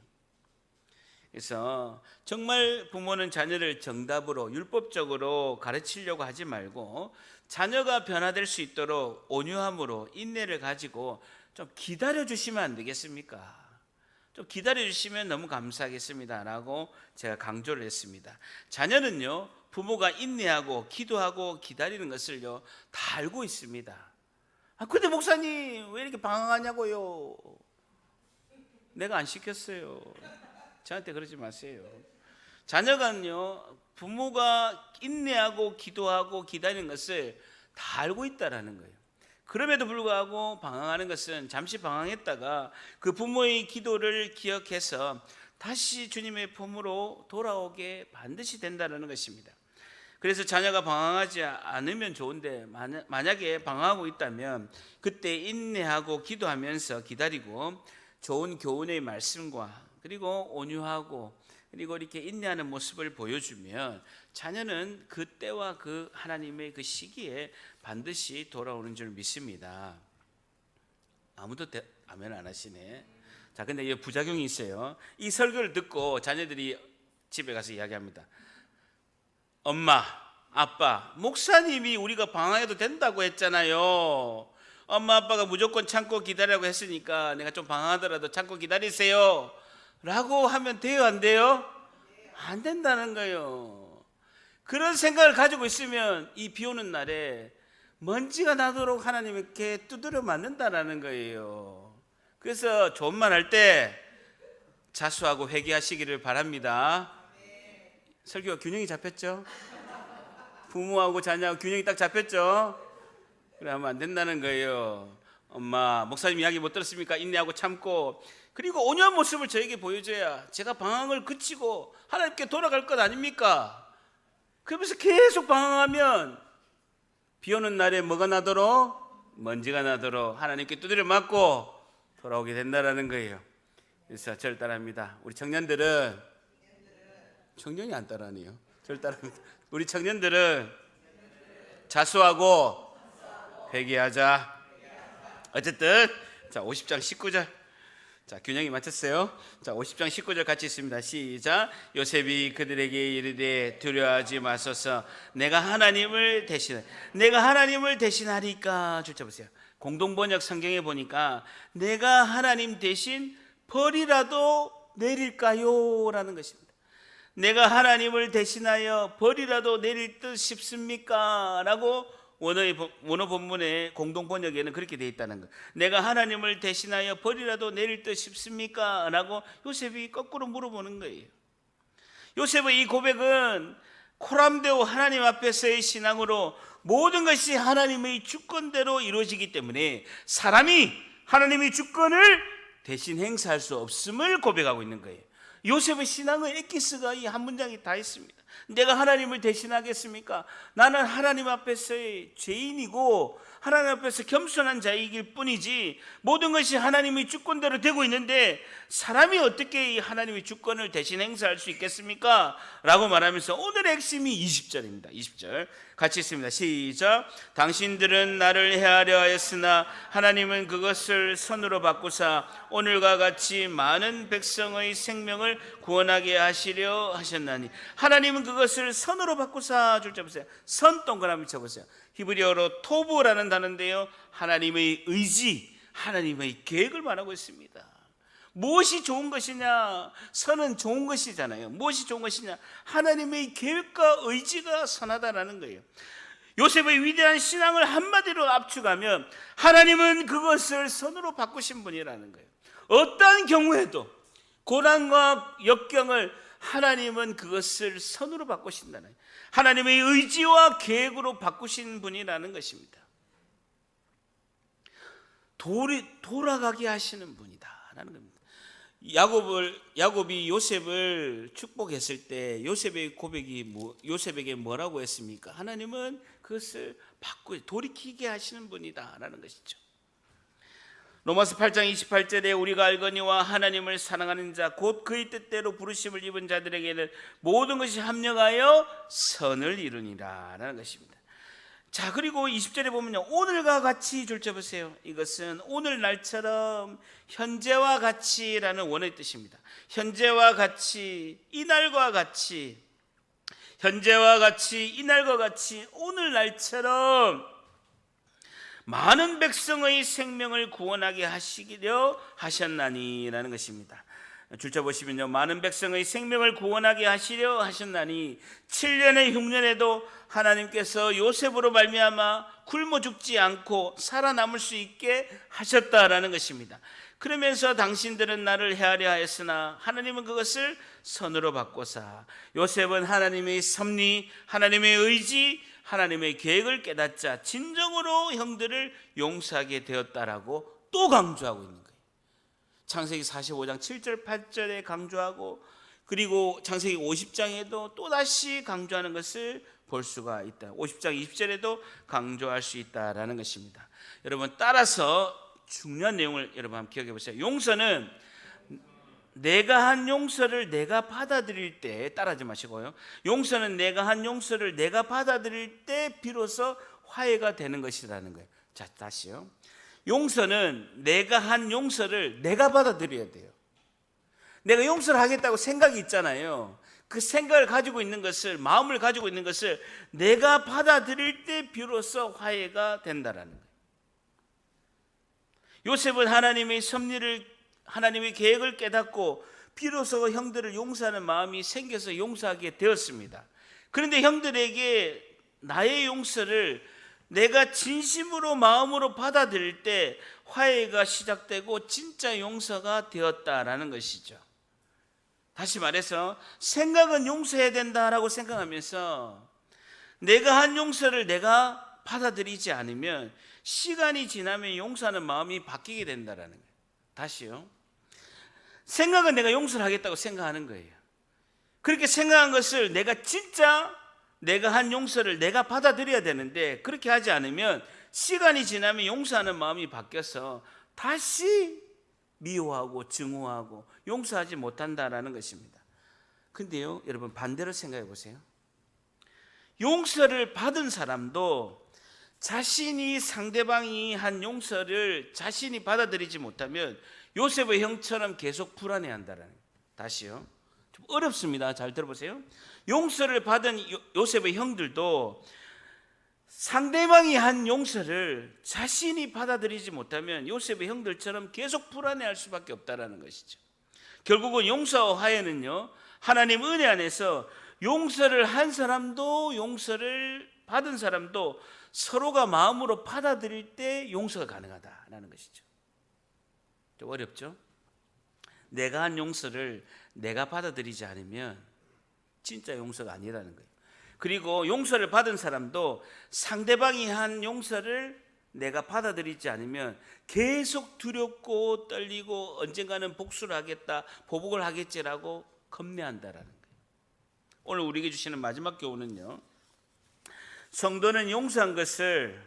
그래서 정말 부모는 자녀를 정답으로 율법적으로 가르치려고 하지 말고 자녀가 변화될 수 있도록 온유함으로 인내를 가지고 좀 기다려 주시면 안 되겠습니까? 좀 기다려 주시면 너무 감사하겠습니다 라고 제가 강조를 했습니다. 자녀는요, 부모가 인내하고 기도하고 기다리는 것을요 다 알고 있습니다. 근데 목사님 왜 이렇게 방황하냐고요? 내가 안 시켰어요. 저한테 그러지 마세요. 자녀가요, 부모가 인내하고 기도하고 기다리는 것을 다 알고 있다라는 거예요. 그럼에도 불구하고 방황하는 것은 잠시 방황했다가 그 부모의 기도를 기억해서 다시 주님의 품으로 돌아오게 반드시 된다는 것입니다. 그래서 자녀가 방황하지 않으면 좋은데, 만약에 방황하고 있다면 그때 인내하고 기도하면서 기다리고 좋은 교훈의 말씀과 그리고 온유하고 그리고 이렇게 인내하는 모습을 보여주면 자녀는 그 때와 그 하나님의 그 시기에 반드시 돌아오는 줄 믿습니다. 아무도 아멘 안 하시네. 자, 근데 이 부작용이 있어요. 이 설교를 듣고 자녀들이 집에 가서 이야기합니다. 엄마, 아빠, 목사님이 우리가 방황해도 된다고 했잖아요. 엄마, 아빠가 무조건 참고 기다리라고 했으니까 내가 좀 방황하더라도 참고 기다리세요 라고 하면 돼요, 안 돼요? 안 된다는 거예요. 그런 생각을 가지고 있으면 이 비 오는 날에 먼지가 나도록 하나님께 두드려 맞는다라는 거예요. 그래서 좋은 말 할 때 자수하고 회개하시기를 바랍니다. 설교가 균형이 잡혔죠? 부모하고 자녀하고 균형이 딱 잡혔죠? 그러면 안 된다는 거예요. 엄마, 목사님 이야기 못 들었습니까? 인내하고 참고 그리고 온유한 모습을 저에게 보여줘야 제가 방황을 그치고 하나님께 돌아갈 것 아닙니까? 그러면서 계속 방황하면 비 오는 날에 뭐가 나도록? 먼지가 나도록 하나님께 두드려 맞고 돌아오게 된다라는 거예요. 그래서 저를 따라합니다. 우리 청년들은, 청년이 안 따라하네요. 저를 따라합니다. 우리 청년들은 자수하고 회개하자. 어쨌든 자 50장 19절, 자 균형이 맞췄어요. 자 50장 19절 같이 있습니다. 시작. 요셉이 그들에게 이르되 두려워하지 마소서, 내가 하나님을 대신하리까. 줄자 보세요. 공동번역 성경에 보니까 내가 하나님 대신 벌이라도 내릴까요? 라는 것입니다. 내가 하나님을 대신하여 벌이라도 내릴 듯 싶습니까? 라고 원어 본문의 공동 번역에는 그렇게 되어 있다는 것. 내가 하나님을 대신하여 벌이라도 내릴 듯 싶습니까? 라고 요셉이 거꾸로 물어보는 거예요. 요셉의 이 고백은 코람데오 하나님 앞에서의 신앙으로 모든 것이 하나님의 주권대로 이루어지기 때문에 사람이 하나님의 주권을 대신 행사할 수 없음을 고백하고 있는 거예요. 요셉의 신앙의 엑기스가 이 한 문장에 다 있습니다. 내가 하나님을 대신하겠습니까? 나는 하나님 앞에서의 죄인이고 하나님 앞에서 겸손한 자이길 뿐이지 모든 것이 하나님의 주권대로 되고 있는데 사람이 어떻게 이 하나님의 주권을 대신 행사할 수 있겠습니까? 라고 말하면서 오늘의 핵심이 20절입니다. 20절 같이 있습니다. 시작. 당신들은 나를 해하려 하였으나 하나님은 그것을 선으로 바꾸사 오늘과 같이 많은 백성의 생명을 구원하게 하시려 하셨나니. 하나님은 그것을 선으로 바꾸사. 줄자 보세요. 선 동그라미 쳐보세요. 히브리어로 토브라는 단어인데요, 하나님의 의지, 하나님의 계획을 말하고 있습니다. 무엇이 좋은 것이냐? 선은 좋은 것이잖아요. 무엇이 좋은 것이냐? 하나님의 계획과 의지가 선하다라는 거예요. 요셉의 위대한 신앙을 한마디로 압축하면 하나님은 그것을 선으로 바꾸신 분이라는 거예요. 어떠한 경우에도 고난과 역경을 하나님은 그것을 선으로 바꾸신다는 거예요. 하나님의 의지와 계획으로 바꾸신 분이라는 것입니다. 돌아가게 하시는 분이다라는 겁니다. 야곱이 요셉을 축복했을 때 요셉의 고백이 요셉에게 뭐라고 했습니까? 하나님은 그것을 돌이키게 하시는 분이다라는 것이죠. 로마서 8장 28절에 우리가 알거니와 하나님을 사랑하는 자 곧 그의 뜻대로 부르심을 입은 자들에게는 모든 것이 합력하여 선을 이루니라 라는 것입니다. 자, 그리고 20절에 보면요, 오늘과 같이 줄자 보세요. 이것은 오늘날처럼 현재와 같이라는 원어의 뜻입니다. 현재와 같이, 이날과 같이, 현재와 같이, 이날과 같이 오늘날처럼 많은 백성의 생명을 구원하게 하시기려 하셨나니라는 것입니다. 줄자 보시면요, 많은 백성의 생명을 구원하게 하시려 하셨나니 7년의 흉년에도 하나님께서 요셉으로 말미암아 굶어 죽지 않고 살아남을 수 있게 하셨다라는 것입니다. 그러면서 당신들은 나를 해하려 하였으나 하나님은 그것을 선으로 바꿔사 요셉은 하나님의 섭리, 하나님의 의지, 하나님의 계획을 깨닫자 진정으로 형들을 용서하게 되었다라고 또 강조하고 있는 거예요. 창세기 45장 7절 8절에 강조하고 그리고 창세기 50장에도 또다시 강조하는 것을 볼 수가 있다. 50장 20절에도 강조할 수 있다라는 것입니다. 여러분, 따라서 중요한 내용을 여러분 한번 기억해 보세요. 용서는 내가 한 용서를 내가 받아들일 때, 따라하지 마시고요, 용서는 내가 한 용서를 내가 받아들일 때 비로소 화해가 되는 것이라는 거예요. 자, 다시요. 용서는 내가 한 용서를 내가 받아들여야 돼요. 내가 용서를 하겠다고 생각이 있잖아요. 그 생각을 가지고 있는 것을, 마음을 가지고 있는 것을 내가 받아들일 때 비로소 화해가 된다라는 거예요. 요셉은 하나님의 섭리를, 하나님의 계획을 깨닫고 비로소 형들을 용서하는 마음이 생겨서 용서하게 되었습니다. 그런데 형들에게 나의 용서를 내가 진심으로 마음으로 받아들일 때 화해가 시작되고 진짜 용서가 되었다라는 것이죠. 다시 말해서 생각은 용서해야 된다라고 생각하면서 내가 한 용서를 내가 받아들이지 않으면 시간이 지나면 용서하는 마음이 바뀌게 된다라는 거예요. 다시요. 생각은 내가 용서를 하겠다고 생각하는 거예요. 그렇게 생각한 것을 내가 진짜 내가 한 용서를 내가 받아들여야 되는데 그렇게 하지 않으면 시간이 지나면 용서하는 마음이 바뀌어서 다시 미워하고 증오하고 용서하지 못한다라는 것입니다. 근데요, 여러분 반대로 생각해 보세요. 용서를 받은 사람도 자신이 상대방이 한 용서를 자신이 받아들이지 못하면 요셉의 형처럼 계속 불안해한다라는 거예요. 다시요. 좀 어렵습니다. 잘 들어보세요. 용서를 받은 요셉의 형들도 상대방이 한 용서를 자신이 받아들이지 못하면 요셉의 형들처럼 계속 불안해할 수밖에 없다라는 것이죠. 결국은 용서와 화해는요, 하나님 은혜 안에서 용서를 한 사람도 용서를 받은 사람도 서로가 마음으로 받아들일 때 용서가 가능하다라는 것이죠. 좀 어렵죠? 내가 한 용서를 내가 받아들이지 않으면 진짜 용서가 아니라는 거예요. 그리고 용서를 받은 사람도 상대방이 한 용서를 내가 받아들이지 않으면 계속 두렵고 떨리고 언젠가는 복수를 하겠다, 보복을 하겠지라고 겁내한다라는 거예요. 오늘 우리에게 주시는 마지막 교훈은요, 성도는 용서한 것을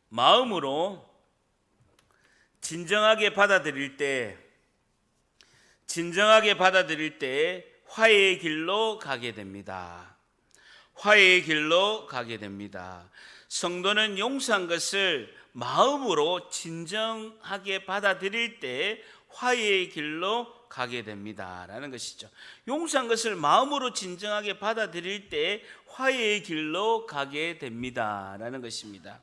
마음으로 진정하게 받아들일 때 화해의 길로 가게 됩니다. 화해의 길로 가게 됩니다. 성도는 용서한 것을 마음으로 진정하게 받아들일 때 화해의 길로 가게 됩니다라는 것이죠. 용서한 것을 마음으로 진정하게 받아들일 때 화해의 길로 가게 됩니다라는 것입니다.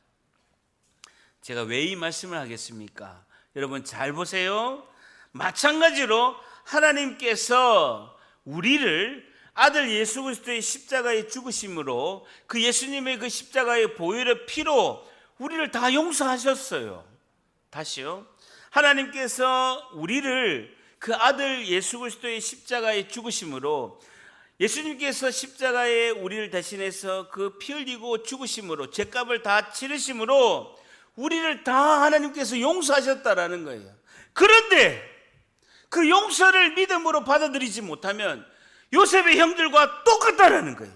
제가 왜 이 말씀을 하겠습니까? 여러분 잘 보세요. 마찬가지로 하나님께서 우리를 아들 예수 그리스도의 십자가의 죽으심으로 그 예수님의 그 십자가의 보혈의 피로 우리를 다 용서하셨어요. 다시요. 하나님께서 우리를 그 아들 예수 그리스도의 십자가의 죽으심으로, 예수님께서 십자가에 우리를 대신해서 그 피 흘리고 죽으심으로, 죄값을 다 치르심으로 우리를 다 하나님께서 용서하셨다라는 거예요. 그런데 그 용서를 믿음으로 받아들이지 못하면 요셉의 형들과 똑같다라는 거예요.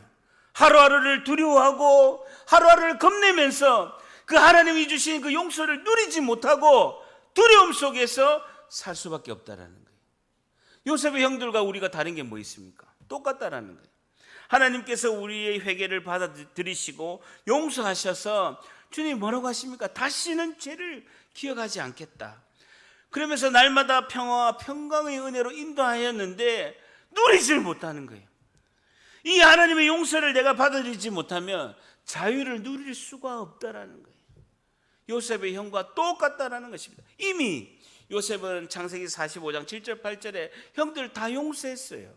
하루하루를 두려워하고 하루하루를 겁내면서 그 하나님이 주신 그 용서를 누리지 못하고 두려움 속에서 살 수밖에 없다라는 거예요. 요셉의 형들과 우리가 다른 게 뭐 있습니까? 똑같다라는 거예요. 하나님께서 우리의 회개를 받아들이시고 용서하셔서 주님 뭐라고 하십니까? 다시는 죄를 기억하지 않겠다. 그러면서 날마다 평화와 평강의 은혜로 인도하였는데 누리질 못하는 거예요. 이 하나님의 용서를 내가 받아들이지 못하면 자유를 누릴 수가 없다라는 거예요. 요셉의 형과 똑같다라는 것입니다. 이미 요셉은 창세기 45장 7절 8절에 형들 다 용서했어요.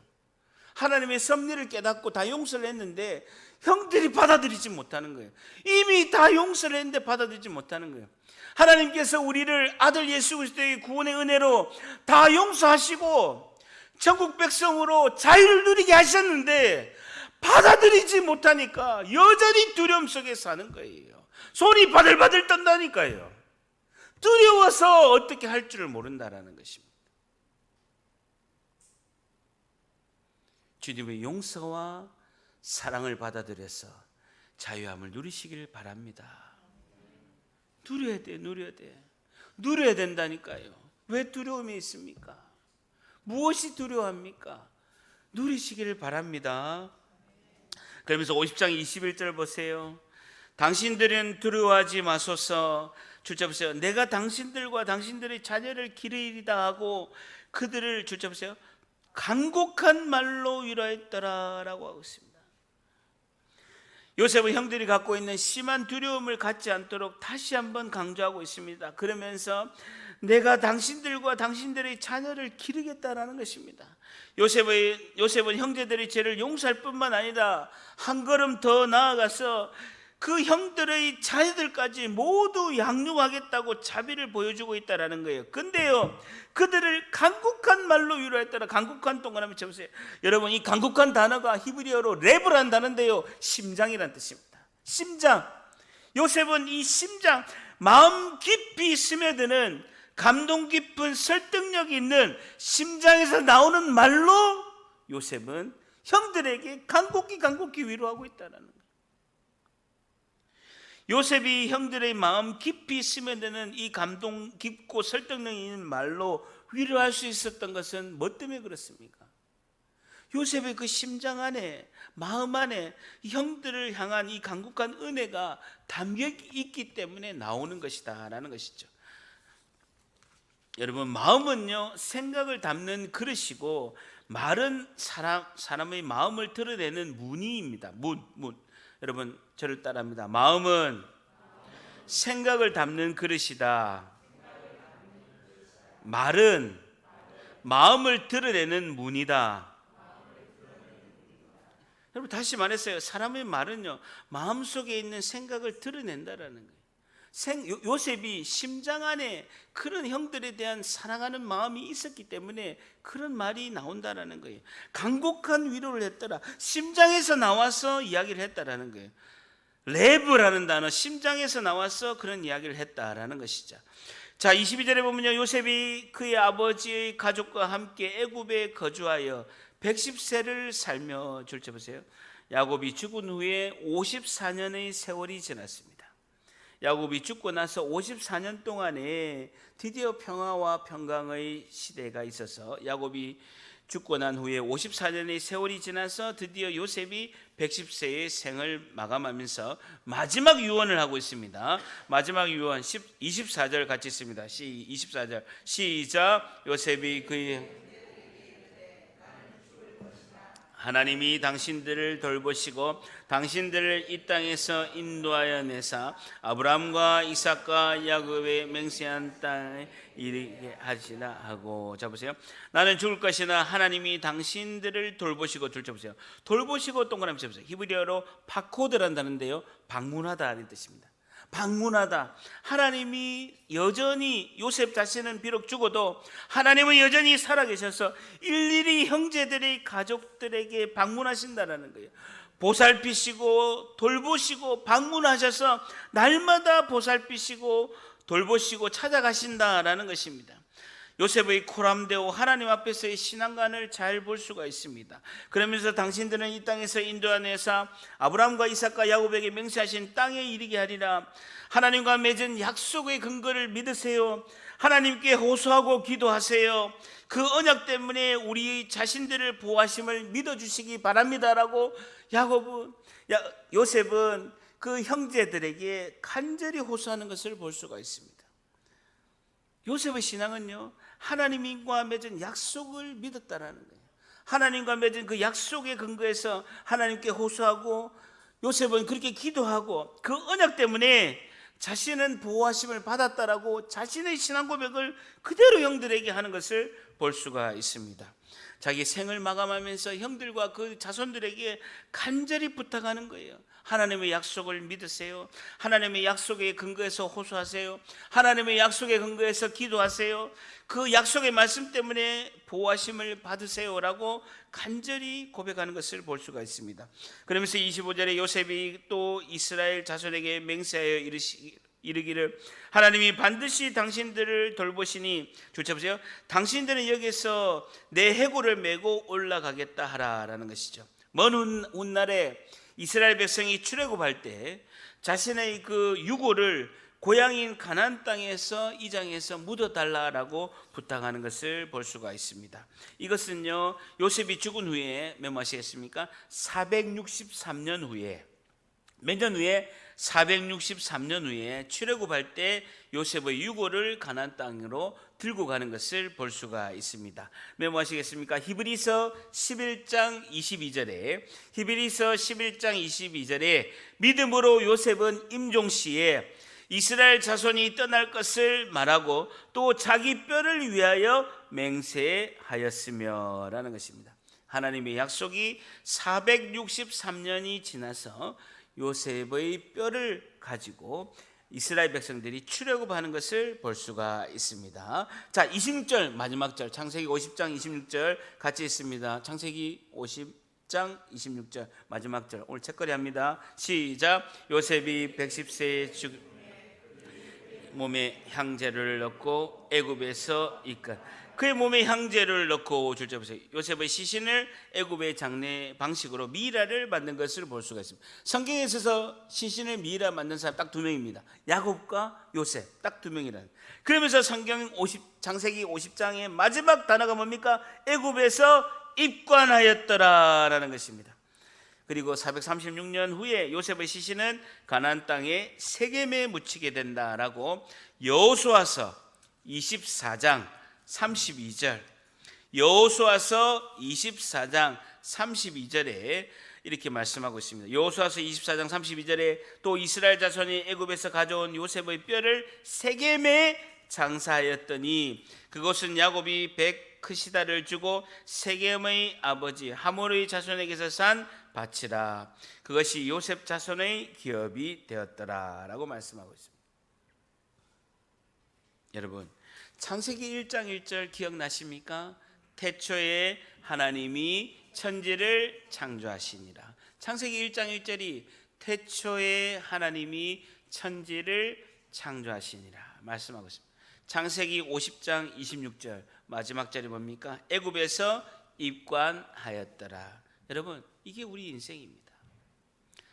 하나님의 섭리를 깨닫고 다 용서를 했는데 형들이 받아들이지 못하는 거예요. 이미 다 용서를 했는데 받아들이지 못하는 거예요. 하나님께서 우리를 아들 예수 그리스도의 구원의 은혜로 다 용서하시고 천국 백성으로 자유를 누리게 하셨는데 받아들이지 못하니까 여전히 두려움 속에 사는 거예요. 손이 바들바들 떤다니까요. 두려워서 어떻게 할 줄을 모른다라는 것입니다. 주님의 용서와 사랑을 받아들여서 자유함을 누리시길 바랍니다. 누려야 돼. 누려야 된다니까요. 왜 두려움이 있습니까? 무엇이 두려워합니까? 누리시기를 바랍니다. 그러면서 50장 21절 보세요. 당신들은 두려워하지 마소서. 줄자 보세요. 내가 당신들과 당신들의 자녀를 기르리다 하고 그들을, 줄자 보세요, 간곡한 말로 위로했더라 라고 하고 있습니다. 요셉의 형들이 갖고 있는 심한 두려움을 갖지 않도록 다시 한번 강조하고 있습니다. 그러면서 내가 당신들과 당신들의 자녀를 기르겠다라는 것입니다. 요셉은 형제들의 죄를 용서할 뿐만 아니라 한 걸음 더 나아가서 그 형들의 자녀들까지 모두 양육하겠다고 자비를 보여주고 있다라는 거예요. 근데요, 그들을 간곡한 말로 위로했더라. 간곡한 동그라미 쳐보세요. 여러분, 이 간곡한 단어가 히브리어로 레브라는 단어인데요, 심장이라는 뜻입니다. 심장. 요셉은 이 심장, 마음 깊이 스며드는 감동 깊은 설득력 있는 심장에서 나오는 말로 요셉은 형들에게 간곡히 위로하고 있다는 거예요. 요셉이 형들의 마음 깊이 스며드는 이 감동 깊고 설득력 있는 말로 위로할 수 있었던 것은 뭐 때문에 그렇습니까? 요셉의 그 심장 안에, 마음 안에 형들을 향한 이 간곡한 은혜가 담겨 있기 때문에 나오는 것이다라는 것이죠. 여러분, 마음은요, 생각을 담는 그릇이고, 말은 사람의 마음을 드러내는 문이입니다. 문. 여러분, 저를 따라합니다. 마음은 생각을 담는 그릇이다. 말은 마음을 드러내는 문이다. 여러분, 다시 말했어요. 사람의 말은요, 마음속에 있는 생각을 드러낸다라는 거예요. 요셉이 심장 안에 그런 형들에 대한 사랑하는 마음이 있었기 때문에 그런 말이 나온다라는 거예요. 간곡한 위로를 했더라. 심장에서 나와서 이야기를 했다라는 거예요. 레브라는 단어, 심장에서 나와서 그런 이야기를 했다라는 것이죠. 자, 22절에 보면요, 요셉이 그의 아버지의 가족과 함께 애굽에 거주하여 110세를 살며, 줄쳐 보세요. 야곱이 죽은 후에 54년의 세월이 지났습니다. 야곱이 죽고 나서 54년 동안에 드디어 평화와 평강의 시대가 있어서, 야곱이 죽고 난 후에 54년의 세월이 지나서 드디어 요셉이 110세의 생을 마감하면서 마지막 유언을 하고 있습니다. 마지막 유언 24절 같이 있습니다. 24절 시작. 요셉이 그의 하나님이 당신들을 돌보시고 당신들을 이 땅에서 인도하여 내사 아브라함과 이삭과 야곱의 맹세한 땅에 이르게 하시라 하고. 자 보세요. 나는 죽을 것이나 하나님이 당신들을 돌보시고, 둘째 보세요. 돌보시고 동그라미 쳐보세요. 히브리어로 파코드란다는데요, 방문하다는 뜻입니다. 방문하다. 하나님이 여전히, 요셉 자신은 비록 죽어도 하나님은 여전히 살아계셔서 일일이 형제들의 가족들에게 방문하신다라는 거예요. 보살피시고 돌보시고 방문하셔서 날마다 보살피시고 돌보시고 찾아가신다라는 것입니다. 요셉의 코람데오 하나님 앞에서의 신앙관을 잘 볼 수가 있습니다. 그러면서 당신들은 이 땅에서 인도하내사 아브라함과 이삭과 야곱에게 맹세하신 땅에 이르게 하리라. 하나님과 맺은 약속의 근거를 믿으세요. 하나님께 호소하고 기도하세요. 그 언약 때문에 우리 자신들을 보호하심을 믿어주시기 바랍니다라고 요셉은 그 형제들에게 간절히 호소하는 것을 볼 수가 있습니다. 요셉의 신앙은요, 하나님과 맺은 약속을 믿었다라는 거예요. 하나님과 맺은 그 약속의 근거에서 하나님께 호소하고, 요셉은 그렇게 기도하고, 그 언약 때문에 자신은 보호하심을 받았다라고 자신의 신앙 고백을 그대로 형들에게 하는 것을 볼 수가 있습니다. 자기 생을 마감하면서 형들과 그 자손들에게 간절히 부탁하는 거예요. 하나님의 약속을 믿으세요. 하나님의 약속의 근거에서 호소하세요. 하나님의 약속의 근거에서 기도하세요. 그 약속의 말씀 때문에 보호하심을 받으세요라고 간절히 고백하는 것을 볼 수가 있습니다. 그러면서 25절에 요셉이 또 이스라엘 자손에게 맹세하여 이르기를 하나님이 반드시 당신들을 돌보시니, 주쳐 보세요. 당신들은 여기서 내 해골을 메고 올라가겠다 하라라는 것이죠. 먼 훗날에 이스라엘 백성이 출애굽할 때 자신의 그 유골을 고향인 가나안 땅에서 이장에서 묻어달라라고 부탁하는 것을 볼 수가 있습니다. 이것은요, 요셉이 죽은 후에 몇 마시겠습니까? 463년 후에, 몇 년 후에? 463년 후에 출애굽할 때 요셉의 유골을 가나안 땅으로 들고 가는 것을 볼 수가 있습니다. 메모하시겠습니까? 히브리서 11장 22절에 히브리서 11장 22절에 믿음으로 요셉은 임종시에 이스라엘 자손이 떠날 것을 말하고 또 자기 뼈를 위하여 맹세하였으며 라는 것입니다. 하나님의 약속이 463년이 지나서 요셉의 뼈를 가지고 이스라엘 백성들이 출애굽하는 것을 볼 수가 있습니다. 자, 26절 마지막 절, 창세기 50장 26절 같이 있습니다. 창세기 50장 26절 마지막 절, 오늘 책거리 합니다. 시작. 요셉이 110세에 몸에 향제를 넣고 애굽에서 이끌 그의 몸에 향제를 넣고 줄자 보세요. 요셉의 시신을 애굽의 장례 방식으로 미이라를 만든 것을 볼 수가 있습니다. 성경에 있어서 시신을 미이라 만든 사람 딱 2명입니다. 야곱과 요셉 딱 2명이라는. 그러면서 성경 창세기 50장의 마지막 단어가 뭡니까? 애굽에서 입관하였더라라는 것입니다. 그리고 436년 후에 요셉의 시신은 가나안 땅에 세겜에 묻히게 된다라고 여호수아서 24장 32절, 여호수아서 24장 32절에 이렇게 말씀하고 있습니다. 여호수아서 24장 32절에 또 이스라엘 자손이 애굽에서 가져온 요셉의 뼈를 세겜에 장사하였더니 그것은 야곱이 크시다를 주고 세겜의 아버지 하몰의 자손에게서 산 밭이라. 그것이 요셉 자손의 기업이 되었더라라고 말씀하고 있습니다. 여러분, 창세기 1장 1절 기억나십니까? 태초에 하나님이 천지를 창조하시니라. 창세기 1장 1절이 태초에 하나님이 천지를 창조하시니라 말씀하고 있습니다. 창세기 50장 26절 마지막 절이 뭡니까? 애굽에서 입관하였더라. 여러분, 이게 우리 인생입니다.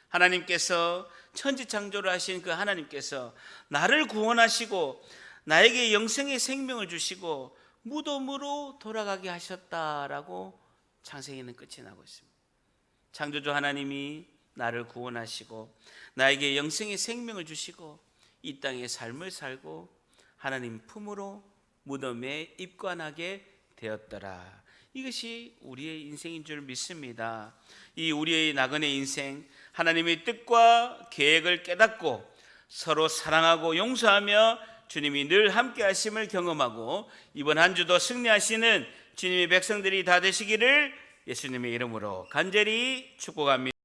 하나님께서 천지 창조를 하신 그 하나님께서 나를 구원하시고 나에게 영생의 생명을 주시고 무덤으로 돌아가게 하셨다라고 창세기는 끝이 나고 있습니다. 창조주 하나님이 나를 구원하시고 나에게 영생의 생명을 주시고 이 땅에 삶을 살고 하나님 품으로 무덤에 입관하게 되었더라. 이것이 우리의 인생인 줄 믿습니다. 이 우리의 나그네 인생, 하나님의 뜻과 계획을 깨닫고 서로 사랑하고 용서하며 주님이 늘 함께 하심을 경험하고 이번 한 주도 승리하시는 주님의 백성들이 다 되시기를 예수님의 이름으로 간절히 축복합니다.